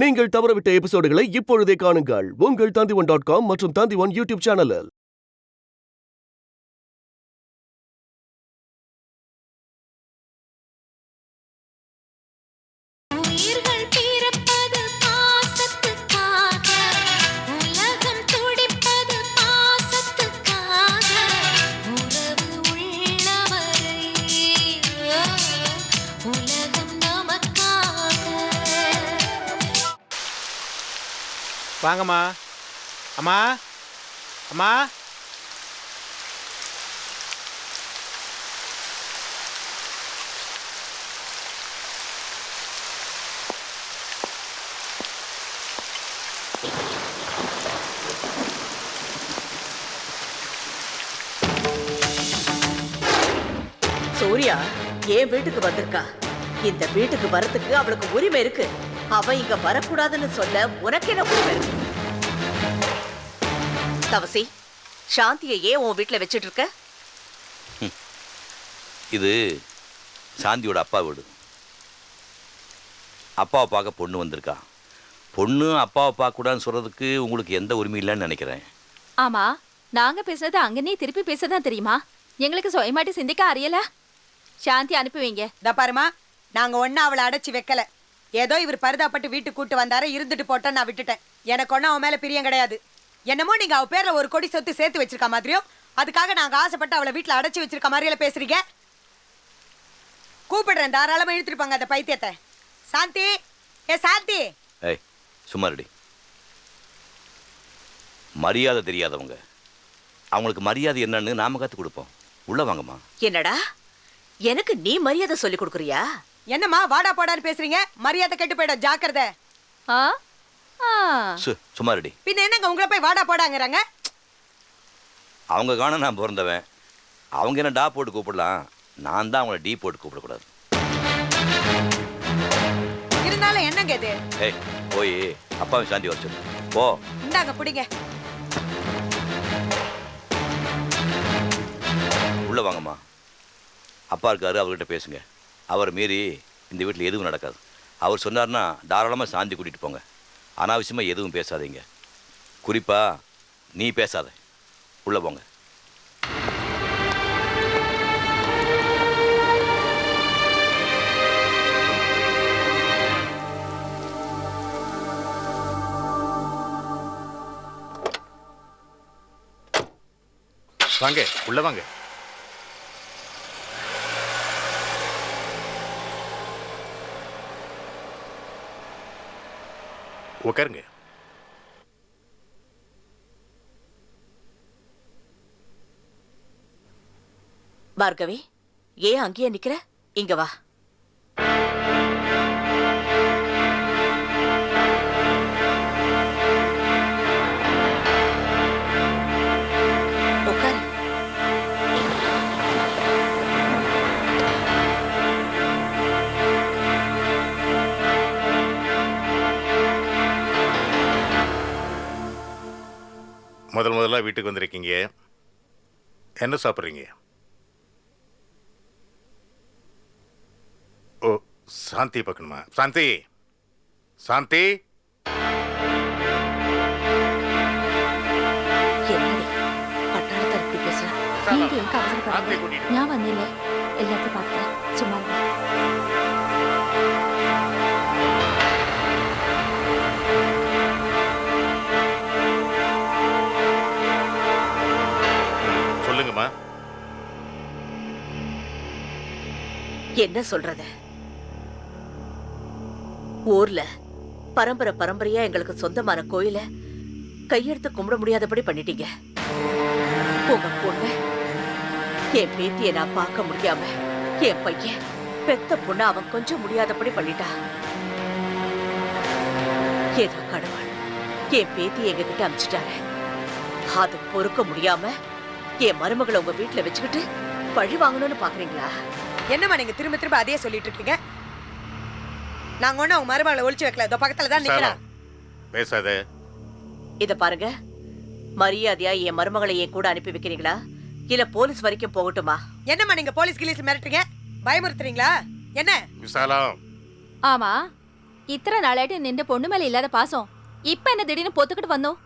நீங்கள் தவறவிட்ட எபிசோடுகளை இப்பொழுதே காணுங்கள் உங்கள் Tandivan.com மற்றும் Tandivan யூடியூப் சேனலில். வாங்கம்மா. அம்மா அம்மா சூர்யா என் வீட்டுக்கு வந்திருக்கா. இந்த வீட்டுக்கு வரதுக்கு அவளுக்கு உரிமை இருக்கு. அவ இங்க வரக்கூடாதுன்னு சொல்ல உனக்கு என்ன உரிமை இருக்கு? தவசி, சாந்தியை ஏன் உன் வீட்டுல வச்சிட்டு இருக்க? இது சாந்தியோட அப்பா வீடு. அப்பாவை பார்க்க பொண்ணு வந்திருக்கா. பொண்ணு அப்பாவை பார்க்க கூடாதுன்னு சொல்றதுக்கு உங்களுக்கு எந்த உரிமை இல்லைன்னு நினைக்கிறேன். ஆமா, நாங்க பேசுறது அங்கனே திருப்பி பேசதான் தெரியுமா? எங்களுக்கு சுயமாட்டி சிந்திக்க அறியல. சாந்தி அனுப்புவீங்க. பாருமா, நாங்க ஒன்னு அவளை அடைச்சி வைக்கல. ஏதோ இவர் பரிதாப்பட்டு வீட்டுக்கு கூட்டு வந்தாரு, இருந்துட்டு போட்டேன்னு நான் விட்டுட்டேன். எனக்கு ஒன்னும் அவன் மேல பிரியம் கிடையாது. என்னமோ நீங்க அவ பேர்ல ஒரு கோடி சொத்து சேர்த்து வச்சிருக்க மாதிரியோ, அதுக்காக நாங்க ஆசைப்பட்டு அவளை வீட்டுல அடைச்சி வச்சிருக்க மாதிரியில பேசுறீங்க. கூப்பிடுறேன், தாராளமா இழுத்துருப்பாங்க அந்த பைத்தியத்தை. சாந்தி, ஏ சாந்தி. ஏய் சும்மா ரெடி. மரியாதை தெரியாதவங்க, அவங்களுக்கு மரியாதை என்னன்னு நாம கத்து கொடுப்போம். உள்ள வாங்கம்மா. என்னடா எனக்கு நீ மரியாதை சொல்லி கொடுக்குறியா? என்னம்மா வாடா போடான்னு பேசுறீங்க? மரியாதை கெட்டு போயிட, ஜாக்கிரதை. சும்மா ரெடி. பின்ன என்னங்க உங்களை போய் வாடா போடாங்கிறாங்க? அவங்க காண நான் பிறந்தவன். அவங்க என்ன டா போட்டு கூப்பிடலாம், நான் தான் அவங்கள டீ போட்டு கூப்பிடக்கூடாது. இருந்தாலும் என்னங்க இது? ஏய் போய் அப்பாவை சாந்தி வர சொல்லு. போ. இந்தாங்க பிடிங்க. உள்ள வாங்கம்மா. அப்பா இருக்காரு, அவர்கிட்ட பேசுங்க. அவர் மீறி இந்த வீட்டில் எதுவும் நடக்காது. அவர் சொன்னார்னா தாராளமாக சாந்தி கூட்டிகிட்டு போங்க. அனாவசியமாக எதுவும் பேசாதீங்க. குறிப்பாக நீ பேசாத. உள்ளே போங்க. வாங்க, உள்ள வாங்க. உட்காருங்க. பார்கவி, ஏன் அங்கேயே நிக்கிற? இங்க வா. உட்காரு. முதல்ல வீட்டுக்கு வந்திருக்கீங்க. என்ன சாப்பிட்றீங்க? ஓ, சாந்தி பார்க்கணுமா? சாந்தி, சாந்தி. ഞാൻ വന്നില്ലേ, എല്ലാத்தையும் பார்த்துக்கிறேன். சும்மா சொல்லுங்கம்மா. என்ன சொல்றது? ஊர்ல பரம்பரையா எங்களுக்கு சொந்தமான கோயில கையெடுத்து கும்பிட முடியாதபடி பண்ணிட்டீங்க. உங்க பொண்ணு, என் பேத்திய நான் பார்க்க முடியாம, என் பையன் பெத்த பொண்ணு அவன் கொஞ்சம் முடியாதபடி பண்ணிட்டா. ஏதோ கடவுள் என் பேத்திய எங்க கிட்ட அனுப்பிச்சிட்டாரு. அது பொறுக்க முடியாம என் மருமகளை உங்க வீட்டுல வச்சுக்கிட்டு பழி வாங்கணும்னு பாக்குறீங்களா? என்னம்மா நீங்க திரும்ப திரும்ப அதே சொல்லிட்டு இருக்கீங்க? நாங்க ஒண்ணு அவங்க மருமகளை ஒளிச்சு வைக்கல. இதோ பக்கத்துல தான் நிக்கிறா. பேசாத. இத பாருங்க, மரியாதையா என் மருமகளை என் கூட அனுப்பி வைக்கிறீங்களா, இல்ல போலீஸ் வரைக்கும் போகட்டுமா? என்னம்மா நீங்க போலீஸ் கிளீஸ் மிரட்டுறீங்க? பயமுறுத்துறீங்களா என்ன? விசாலம். ஆமா, இத்தனை நாளாയിട്ട് நின்ற பொண்ணு மேல இல்லாத பாசம் இப்ப என்ன திடீர்னு பொத்துக்கிட்டு வந்தோம்?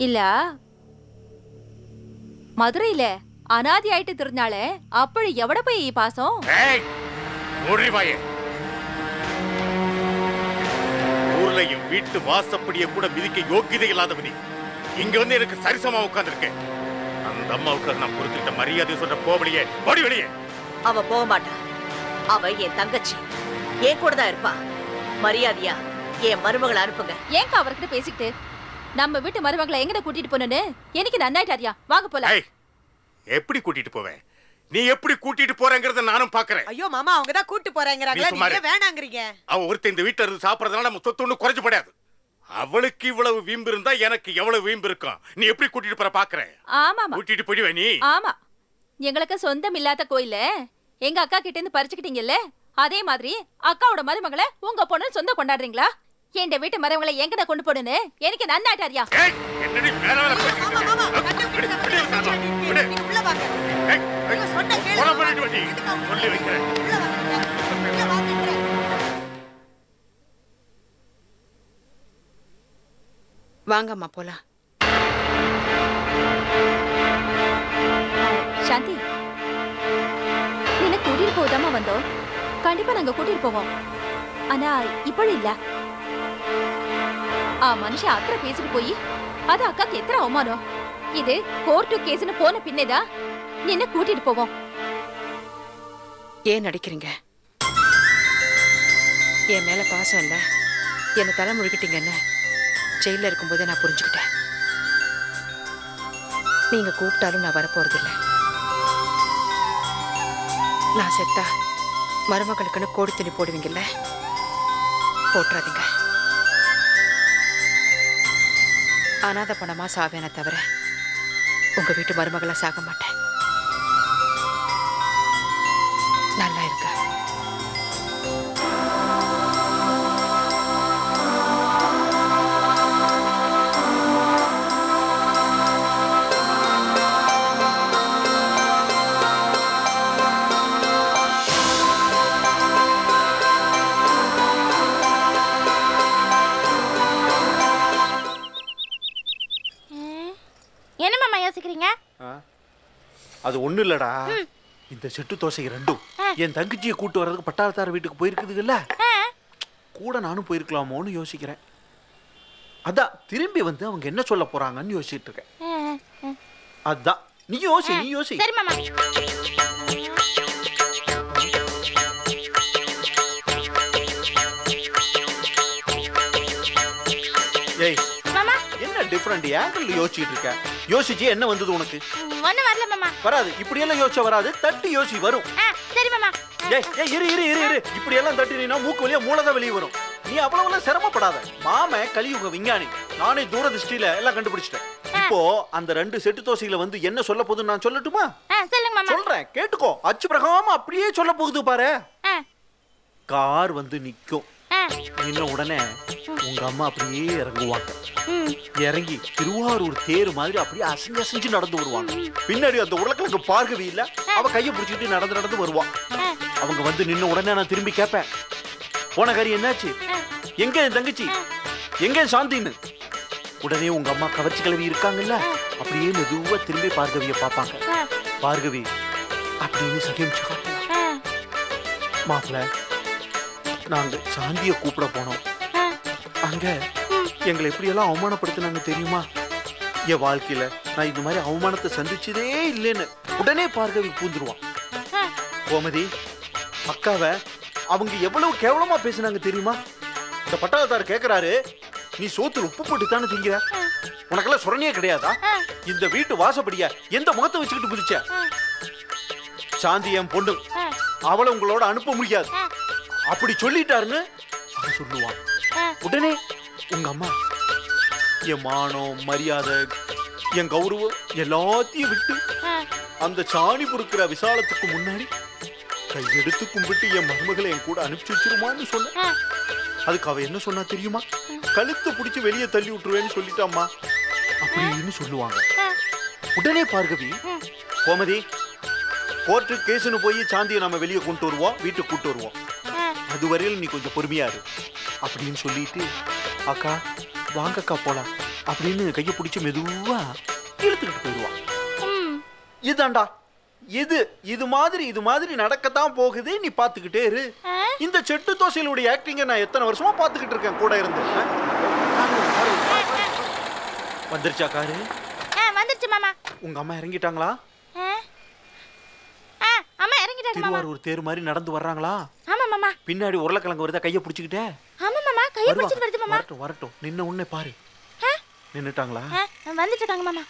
இல்ல மதுரையில அனாதி ஆயிட்டு திருநாளே அப்படி எவட போய் ஈ பாசம்? ஏய் மூடி வாயே. ஊர்லயும் வீட்டு வாசப்படியை கூட மிதிக்க யோக்கியதை இல்லாதவனி இங்க வந்து எனக்கு சரிசமா உட்கார்ந்துருக்கேன். அந்த அம்மாவுக்கு நான் பொறுத்துக்கிட்ட மரியாதை சொல்ற போவலியே ஓடி வெளியே. அவ போக மாட்டா. அவ என் தங்கச்சி, என் கூட தான் இருப்பா. மரியாதையா என் மருமகளை அனுப்புங்க. ஏங்க அவர்கிட்ட பேசிக்கிட்டு நம்ம வீட்டு மருமகளை எங்கட கூட்டிட்டு போனேன்னு எனக்கு நன்னாயிட்டாரியா? வாங்க போலாம். ஏய் எப்படி கூட்டிட்டு போவேன்? நீ எப்படி கூட்டிட்டு போறேங்கறத நானும் பாக்குறேன். ஐயோ மாமா அவங்க தான் கூட்டு போறேங்கறாங்களா, நீ சும்மா நீங்க இரு. வேணாங்கறீங்க. அவ ஒருத்த இந்த வீட்டுல இருந்து சாப்பிடறதுனால நம்ம சொத்து ஒண்ணு குறைஞ்சு படாது. அவளுக்கு இவ்வளவு வீம்பு இருந்தா எனக்கு எவ்வளவு வீம்பு இருக்கும். நீ எப்படி கூட்டிட்டு போற பாக்குறேன். ஆமாமா கூட்டிட்டு போயிடுவே நீ. ஆமா, எங்களுக்கு சொந்தம் இல்லாத கோயில எங்க அக்கா கிட்ட இருந்து பறிச்சுக்கிட்டீங்கல்ல, அதே மாதிரி அக்காவோட மருமகளை உங்க பொண்ணு சொந்தம் கொண்டாடுறீங்களா? என் வீட்டு மருமகளை எங்கட கொண்டு போடுன்னு எனக்கு நன்னாட்டாரியா? ஏய் என்னடி வேற வேற மாமா மாமா நீங்க உள்ள வாங்க. நீங்க சொன்ன கேளு. போற பண்ணிட்டு வண்டி சொல்லி வைக்கிறேன். உள்ள வாங்க. உள்ள வாங்க. வாங்கம்மா போலாம். சாந்தி, நின்ன கூட்டிட்டு போதாம வந்தோம். கண்டிப்பா நாங்க கூட்டிட்டு போவோம். ஆனா இப்படி இல்ல. ஆ மனுஷன் அக்கறை பேசிட்டு போய் அது அக்காக்கு எத்தனை அவமானம். இது கோர்ட்டு கேஸ்னு போன பின்னேதான் நின்ன கூட்டிட்டு போவோம். ஏன் நடிக்கிறீங்க? என் மேல பாசம் இல்ல, என்ன தலை முழுக்கிட்டீங்கன்னு ஜெயில இருக்கும்போதே நான் புரிஞ்சுக்கிட்டேன். நீங்க கூப்பிட்டாலும் நான் வரப்போறதில்லை. நான் செத்தா மருமகளுக்குன்னு கோடி துணி போடுவீங்கல்ல, போட்டுறாதீங்க. அனாதை பணமா சாவேன தவிர உங்க வீட்டு மருமகளா சாக மாட்டேன். நல்லா இருக்க. என்ன மாமா யோசிக்கிறீங்க? அது ஒண்ணு இல்லடா, இந்த செட்டு தோசை ரெண்டும் என் தங்கச்சியை கூட்டு வர்றதுக்கு பட்டாளத்தார வீட்டுக்கு போயிருக்குதுல்ல, கூட நானும் போயிருக்கலாமோன்னு யோசிக்கிறேன். அதான் திரும்பி வந்து அவங்க என்ன சொல்ல போறாங்கன்னு யோசிச்சுட்டு இருக்கேன். அதான் நீ யோசி, நீ யோசி. சரி மாமா. ஏய் மாமா என்ன டிஃபரெண்ட் ஆங்கிள் யோசிச்சுட்டு இருக்க? யோசிச்சு என்ன வந்தது உனக்கு? ஒண்ணு வரல மாமா. வராது, இப்படி எல்லாம் யோசிச்சா வராது. தட்டி யோசி வரும். சரி மாமா. ஏய் ஏய் இரு இரு இரு இரு, இப்படி எல்லாம் தட்டினா மூக்கு வழியா மூளைதான் வெளியே வரும். நீ அவ்வளவு சிரமப்படாத. மாம கலியுக விஞ்ஞானி, நானே தூரதிஷ்டியில எல்லாம் கண்டுபிடிச்சிட்டேன். இப்போ அந்த ரெண்டு செட்டு தோசைகளை வந்து என்ன சொல்ல போகுதுன்னு நான் சொல்லட்டுமா? சொல்லுங்க மாமா. சொல்றேன் கேட்டுக்கோ. அச்சு பிரகாம அப்படியே சொல்ல போகுது பாரு. கார் வந்து நிக்கும், நின்ன உடனே உங்க அம்மா அப்படியே இறங்குவாங்க. இறங்கி திருவாரூர் தேர் மாதிரி அப்படியே அசைஞ்சு அசைஞ்சு நடந்து வருவாங்க. பின்னாடி அந்த உருளைக்கிழங்கு பார்கவி இல்ல, அவ கையை பிடிச்சிட்டு நடந்து நடந்து வருவான். அவங்க வந்து நின்ன உடனே நான் திரும்பி கேட்பேன், போன காரி என்னாச்சு, எங்க என் தங்கச்சி, எங்க சாந்தின்னு. உடனே உங்க அம்மா கவர்ச்சி கிளவி இருக்காங்கல்ல, அப்படியே மெதுவா திரும்பி பார்கவிய பாப்பாங்க. பார்கவி அப்படின்னு சகிச்சு காட்டுவாங்க. மாப்பிள்ள நாங்க சாந்திய கூப்பிட போனோம். அங்க எங்களை எப்படி எல்லாம் அவமானப்படுத்தினாங்க தெரியுமா? என் வாழ்க்கையில நான் இந்த மாதிரி அவமானத்தை சந்திச்சதே இல்லைன்னு உடனே பார்கவி பூந்துருவான். கோமதி அக்காவை அவங்க எவ்வளவு கேவலமா பேசினாங்க தெரியுமா? இந்த பட்டாளத்தார் கேக்குறாரு, நீ சோத்துல உப்பு போட்டு தானே திங்கிற, உனக்கெல்லாம் சுரணியே கிடையாதா? இந்த வீட்டு வாசப்படிய எந்த முகத்தை வச்சுக்கிட்டு குதிச்ச? சாந்தி என் பொண்ணு, அவளை உங்களோட அனுப்ப முடியாது அப்படி சொல்லிட்டாருன்னு அவன் சொல்லுவான். உடனே உங்க அம்மா என் மானம் மரியாதை என் கௌரவம் எல்லாத்தையும் விட்டு அந்த சாணி பொறுக்கிற விசாலத்துக்கு முன்னாடி கையெடுத்து கும்பிட்டு என் மருமகளை என் கூட அனுப்பிச்சு வச்சிருமான்னு சொன்ன. அதுக்கு அவ என்ன சொன்னா தெரியுமா? கழுத்தை பிடிச்சு வெளியே தள்ளி விட்டுருவேன்னு சொல்லிட்டாம்மா அப்படின்னு சொல்லுவாங்க. உடனே பார்கவி, கோமதி கோர்ட்டு கேஸ்னு போய் சாந்தியை நம்ம வெளியே கொண்டு வருவோம், வீட்டுக்கு கூட்டு வருவோம். அது வரையில் நீ கொஞ்சம் பொறுமையா இரு அப்படின்னு சொல்லிட்டு அக்கா வாங்கக்கா போலாம் அப்படின்னு கையை பிடிச்சி மெதுவா இழுத்துக்கிட்டு போயிடுவான். இதாண்டா இது மாதிரி நடக்கத்தான் போகுது. நீ பாத்துக்கிட்டே இரு. இந்த செட்டு தோசையிலுடைய ஆக்டிங்க நான் எத்தனை வருஷமா பாத்துக்கிட்டு இருக்கேன் கூட இருந்து. வந்துருச்சா காரு? வந்துருச்சு மாமா. உங்க அம்மா இறங்கிட்டாங்களா? அம்மா இறங்கிட்டாங்க மாமா. திருவாரூர் தேர் மாதிரி நடந்து வர்றாங்களா? ஆமா மாமா. பின்னாடி உருளைக்கிழங்கு வருதா கையை பிடிச்சிக்கிட்டே? ஆமா மாமா, கையை பிடிச்சிட்டு வருது மாமா. வரட்டும் நின்ன உடனே பாரு. நின்னுட்டாங்களா? வந்துட்டாங்க மாமா.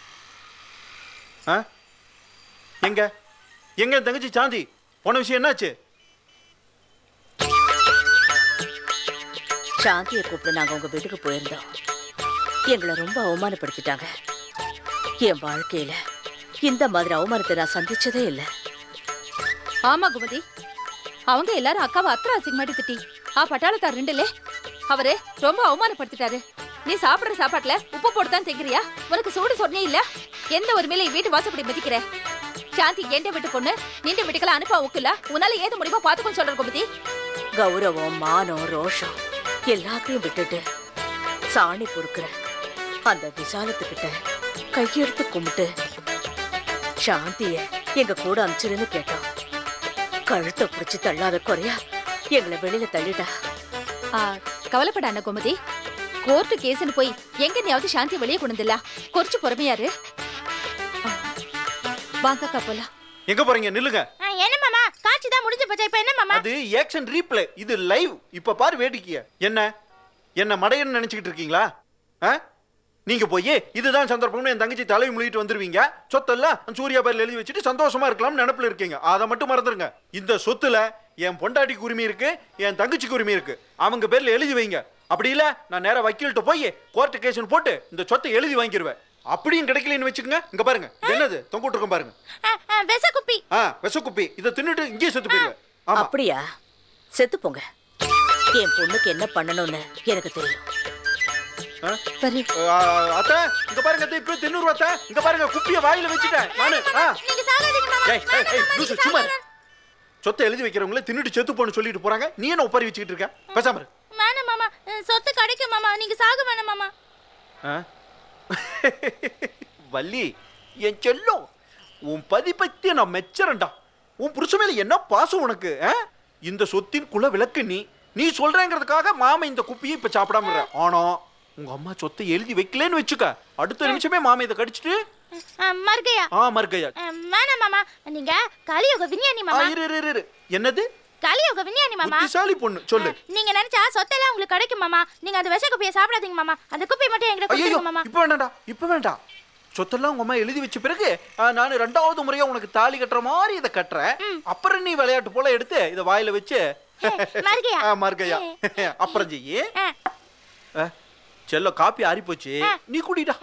எங்க தங்கச்சி சாந்தி போன விஷயம் என்னாச்சு? சாந்தியை கூப்பிட்டு நாங்க உங்க வீட்டுக்கு போயிருந்தோம். எங்களை ரொம்ப அவமானப்படுத்திட்டாங்க. என் வாழ்க்கையில இந்த மாதிரி அவமானத்தை நான் சந்திச்சதே இல்லை. ஆமா குமதி, அவங்க எல்லாரும் அக்காவை அத்தனை அசிங்கமாட்டி திட்டி பட்டாளத்தார் ரெண்டுலே அவரு ரொம்ப அவமானப்படுத்திட்டாரு. நீ சாப்பிடுற சாப்பாட்டுல உப்பு போட்டுதான் திங்கிறியா? உனக்கு சூடு சொன்னே இல்ல? எந்த ஒரு மேல வீட்டு வாசப்படி மிதிக்கிற? சாந்தி எந்த வீட்டு பொண்ணு நின்று வீட்டுக்கெல்லாம் அனுப்ப ஒக்கல. உன்னால ஏது முடியுமோ பாத்துக்கோ சொல்ற குமதி. கௌரவம், மானம், ரோஷம் எல்லாத்தையும் விட்டுட்டு சாணி பொறுக்கிற அந்த விசாலத்துக்கிட்ட கையெடுத்து கும்பிட்டு சாந்திய எங்க கூட அனுப்பிச்சிருன்னு கேட்டோம். கழுத்தை பிடிச்சி தள்ளாத குறையா எங்களை வெளியில தள்ளிட்டா. கவலைப்படான குமதி, கோர்ட்டு கேஸ்னு போய் எங்க நீயாவது சாந்தி வெளியே கொண்டுல குறிச்சு பொறுமையாரு. வாங்கக்கா போலாம். எங்க போறீங்க? நில்லுங்க. என்ன மாமா, காட்சி தான் முடிஞ்சு போச்சா? இப்போ என்ன மாமா? அது ஆக்ஷன் ரீப்ளே, இது லைவ். இப்ப பாரு வேடிக்கைய. என்ன மடையன்னு நினைச்சுக்கிட்டு இருக்கீங்களா? நீங்க போய் இதுதான் சந்தர்ப்பம்னு என் தங்கச்சி தலையை முழுகிட்டு வந்துருவீங்க. சொத்தெல்லாம் சூர்யா பேர்ல எழுதி வச்சுட்டு சந்தோஷமா இருக்கலாம்னு நினைப்புல இருக்கீங்க. அதை மட்டும் மறந்துருங்க. இந்த சொத்துல என் பொண்டாட்டிக்கு உரிமை இருக்கு, என் தங்கச்சிக்கு உரிமை இருக்கு. அவங்க பேர்ல எழுதி வைங்க. அப்படி இல்ல நான் நேரா வக்கீல்கிட்ட போய் கோர்ட்டு கேஸ்னு போட்டு இந்த சொத்தை எழுதி வாங்கிடுவேன். அப்படியும் கிடைக்கலன்னு வச்சுக்கோங்க. இங்க பாருங்க, என்னது தொங்கிட்டு இருக்கும் பாருங்க. வெசக்குப்பி. வெசக்குப்பி. இதை தின்னுட்டு இங்கேயே செத்து போயிடுவேன். அப்படியா? செத்து போங்க. என் பொண்ணுக்கு என்ன பண்ணணும்னு எனக்கு தெரியும். அத்தை இங்க பாருங்க, இப்ப தின்னுரு அத்தை. இங்க பாருங்க, குப்பிய வாயில வச்சுட்டேன் நானு. நீங்க சாகாதீங்க மாமா. சும்மா சொத்தை எழுதி வைக்கிறவங்களே தின்னுட்டு செத்து போன்னு சொல்லிட்டு போறாங்க. நீ என்ன உப்பாரி வச்சுக்கிட்டு இருக்க? பேசாம இரு. வேணாம் மாமா, சொத்து கிடைக்கும் மாமா. நீங்க சாக வேணாம் மாமா. வள்ளி என் செல்லம், உன் பதிப்பத்திய நான் மெச்சரண்டா. உன் புருஷ மேல என்ன பாசம் உனக்கு? இந்த சொத்தின் குல விளக்கு நீ சொல்றேங்கிறதுக்காக மாமா இந்த குப்பியை இப்ப சாப்பிடாம. ஆனா உங்க அம்மா சொத்தை எழுதி வைக்கலன்னு வச்சுக்க, அடுத்த நிமிஷமே மாமா இதை கடிச்சிட்டு மர்கையா. மர்கையா வேணாம் மாமா, நீங்க கலியுக விஞ்ஞானி மாமா. இரு. என்னது? கலியுக விஞ்ஞானி மாமா. புத்திசாலி பொண்ணு, சொல்லு. நீங்க நினைச்சா சொத்தெல்லாம் உங்களுக்கு கிடைக்கும் மாமா. நீங்க அந்த விஷ குப்பியை சாப்பிடாதீங்க மாமா. அந்த குப்பியை மட்டும் என்கிட்ட கொடுத்துருங்க மாமா. இப்ப வேண்டாம். சொத்தெல்லாம் உங்க அம்மா எழுதி வச்ச பிறகு நான் 2வது முறையா உனக்கு தாலி கட்டுற மாதிரி இதை கட்டுறேன். அப்புறம் நீ விளையாட்டு போல எடுத்து இதை வாயில வச்சு மர்கையா அப்புறம் செய்யி. செல்ல காப்பி ஆறி போச்சு, நீ குடிடா.